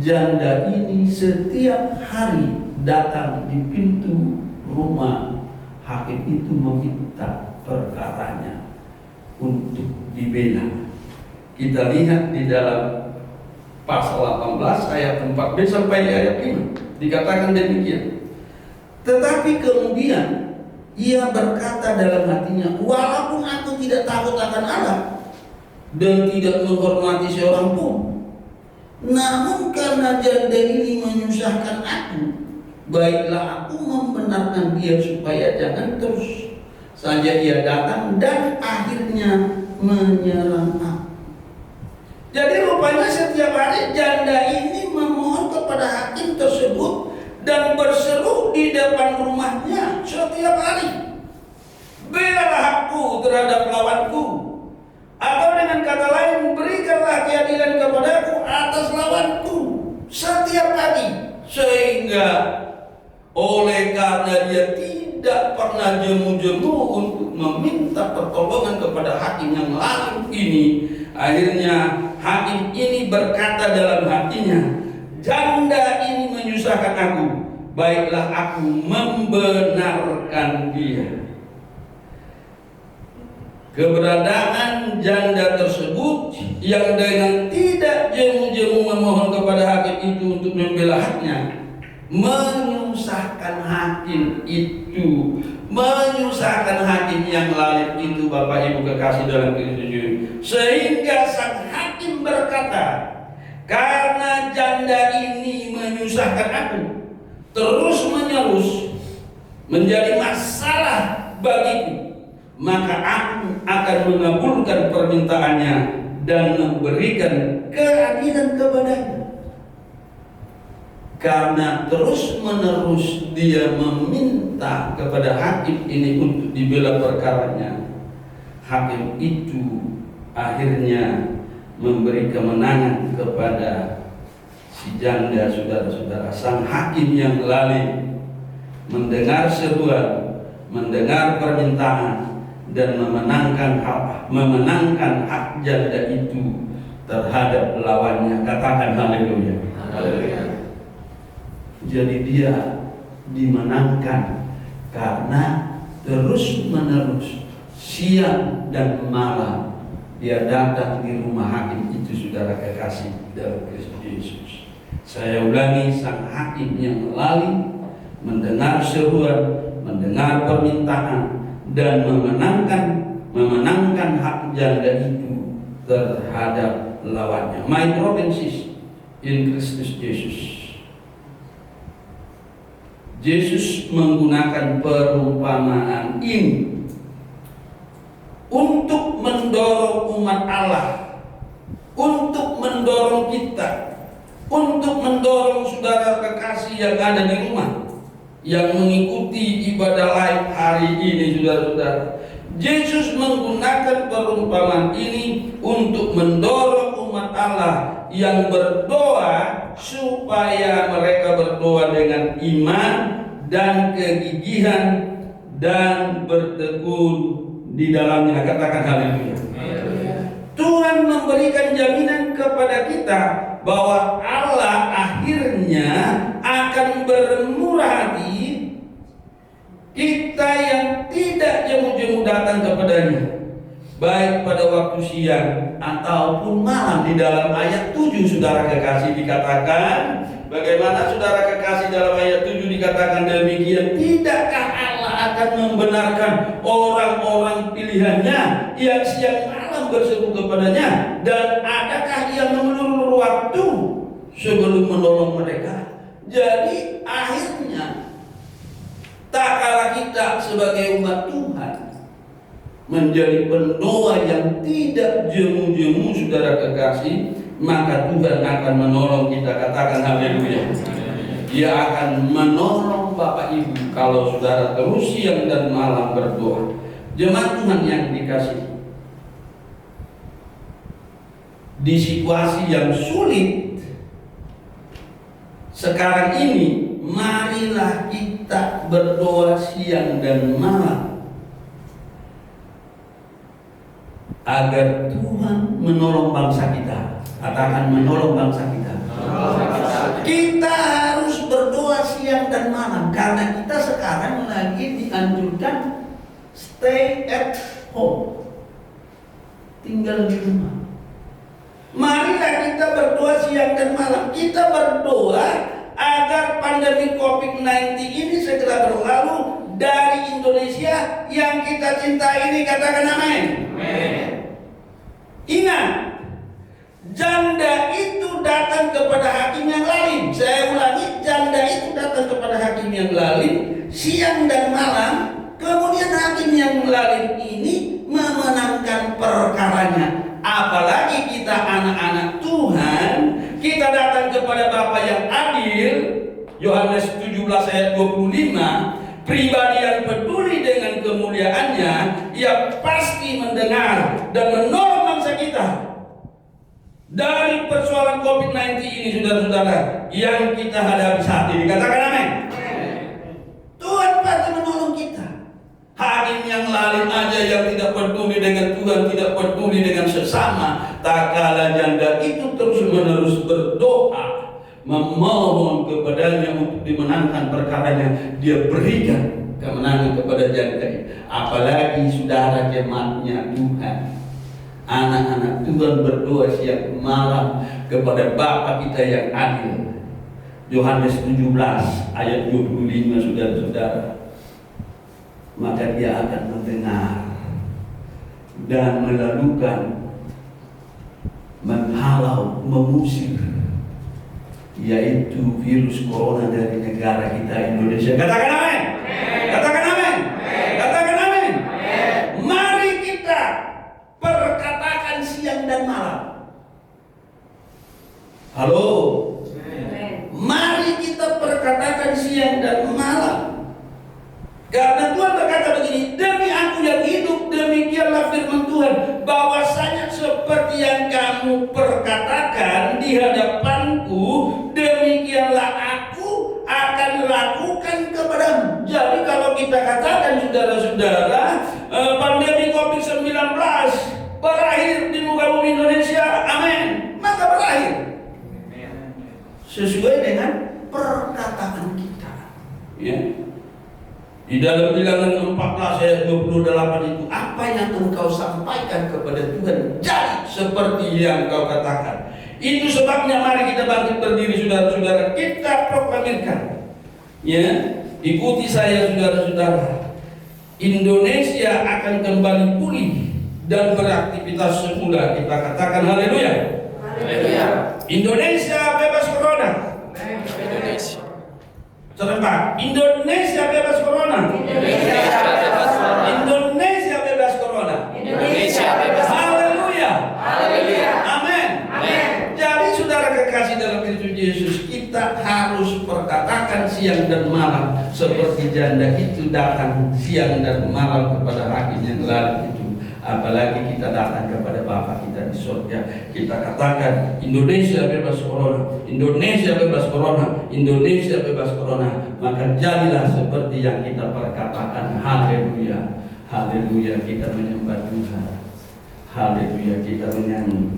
janda ini setiap hari datang di pintu rumah hakim itu meminta perkaranya untuk dibela. Kita lihat di dalam pasal 18 ayat 4b sampai ayat 5 dikatakan demikian. Tetapi kemudian ia berkata dalam hatinya, walaupun aku tidak takut akan Allah dan tidak menghormati seorang pun, namun karena janda ini menyusahkan aku, baiklah aku membenarkan dia supaya jangan terus saja ia datang dan akhirnya menyerang aku. Jadi rupanya setiap hari janda ini memohon kepada hakim tersebut dan berseru di depan rumahnya setiap hari, belalah aku terhadap lawanku, atau dengan kata lain, berikanlah keadilan kepadaku atas lawanku setiap hari. Sehingga oleh karena dia tidak pernah jemu-jemu untuk meminta pertolongan kepada hakim yang lain ini, akhirnya hakim ini berkata dalam hatinya, janda ini menyusahkan aku, baiklah aku membenarkan dia. Keberadaan janda tersebut yang dengan tidak jemu-jemu memohon kepada hakim itu untuk membela haknya, menyusahkan hakim itu, menyusahkan hakim yang lalim itu, Bapak Ibu kekasih dalam Kristus. Sehingga sang hakim berkata, karena janda ini menyusahkan aku terus menerus menjadi masalah bagiku, maka aku akan mengabulkan permintaannya dan memberikan keadilan kepadanya. Karena terus menerus dia meminta kepada hakim ini untuk dibela perkaranya, hakim itu akhirnya memberi kemenangan kepada si janda. Saudara-saudara, sang hakim yang lalim mendengar seruan, mendengar permintaan, dan memenangkan hak janda itu terhadap lawannya. Katakan haleluya. Haleluya. Jadi dia dimenangkan karena terus menerus siang dan malam dia datang di rumah hakim itu, saudara kekasih dalam Kristus Yesus. Saya ulangi, sang hakim yang lalim mendengar seruan, mendengar permintaan, dan memenangkan hak janda itu terhadap lawannya. My provinces in Kristus Yesus. Yesus menggunakan perumpamaan ini untuk mendorong umat Allah, untuk mendorong kita, untuk mendorong saudara kekasih yang ada di rumah, yang mengikuti ibadah live hari ini, saudara-saudara. Yesus menggunakan perumpamaan ini untuk mendorong umat Allah yang berdoa supaya mereka berdoa dengan iman dan kegigihan dan bertekun di dalamnya. Katakan haleluya. Tuhan memberikan jaminan kepada kita bahwa Allah akhirnya akan bermurah hati kita yang tidak jemu-jemu datang kepadanya, baik pada waktu siang ataupun malam. Di dalam ayat 7 saudara kekasih dikatakan, bagaimana saudara kekasih dalam ayat 7 dikatakan demikian, tidakkah Allah akan membenarkan orang-orang pilihannya yang siang malam berseru kepadanya, dan adakah ia mengulur waktu sebelum menolong mereka? Jadi akhirnya tak kalah kita sebagai umat Tuhan menjadi pendoa yang tidak jemu-jemu, saudara kekasih, maka Tuhan akan menolong kita. Katakan haleluya. Dia akan menolong Bapak Ibu kalau saudara terus siang dan malam berdoa. Jemaat Tuhan yang dikasihi, di situasi yang sulit sekarang ini, marilah kita berdoa siang dan malam agar Tuhan menolong bangsa kita. Katakan menolong bangsa kita. stay at home, tinggal di rumah. Marilah kita berdoa siang dan malam. Kita berdoa agar pandemi COVID-19 ini segera berlalu dari Indonesia yang kita cintai ini. Katakan amin. Ingat, janda itu datang kepada hakim yang lalim. Saya ulangi, janda itu datang kepada hakim yang lalim siang dan malam. Kemudian hakim yang lalim ini memenangkan perkaranya. Apalagi kita anak-anak Tuhan, kita datang kepada Bapa yang adil. Yohanes 17 ayat 25, pribadi yang peduli dengan kemuliaannya, ia pasti mendengar dan menolong bangsa kita dari persoalan COVID-19 ini, saudara-saudara, yang kita hadapi saat ini. Katakan amin. Tuhan pasti menolong kita. Hakim yang lalim aja yang tidak peduli dengan Tuhan, tidak peduli dengan sesama, tak kalah janda itu terus-menerus berdoa, memohon kepadanya untuk dimenangkan perkaranya. Dia berikan kemenangan kepada janda. Apalagi saudara jemaatnya Tuhan, anak-anak Tuhan berdoa siang malam kepada Bapa kita yang adil. Yohanes 17 ayat 25, saudara-saudara. Maka dia akan mendengar dan melalukan, menghalau, mengusir, yaitu virus corona dari negara kita Indonesia. Katakan amin. Katakan amin. Katakan amin. Mari kita perkatakan siang dan malam. Halo. Mari kita perkatakan siang dan malam. Karena Tuhan berkata begini, demi aku yang hidup, demikianlah firman Tuhan, bahwasanya seperti yang kamu perkatakan di hadapanku, demikianlah aku akan lakukan kepadamu. Jadi kalau kita katakan, saudara-saudara, pandemi COVID-19 berakhir di muka bumi Indonesia, amin, maka berakhir sesuai dengan perkataan kita, ya. Di dalam Bilangan 14 ayat 28 itu, apa yang engkau sampaikan kepada Tuhan jadi seperti yang kau katakan. Itu sebabnya mari kita bangkit berdiri, saudara-saudara, kita proklamirkan, ya, ikuti saya saudara-saudara. Indonesia akan kembali pulih dan beraktivitas semula. Kita katakan haleluya. Haleluya. Indonesia bebas corona. Indonesia. Serempak, Indonesia bebas corona. Indonesia bebas corona. Indonesia bebas corona. Indonesia bebas. Haleluya. Haleluya. Amin. Amin. Jadi saudara kekasih dalam Kristus Yesus, kita harus perkatakan siang dan malam seperti janda itu datang siang dan malam kepada hakim yang lalim itu. Apalagi kita datang kepada Bapa kita di surga, kita katakan Indonesia bebas corona, Indonesia bebas corona, Indonesia bebas corona. Maka jadilah seperti yang kita perkatakan. Haleluya, haleluya, kita menyembah Tuhan, haleluya, kita menyanyi.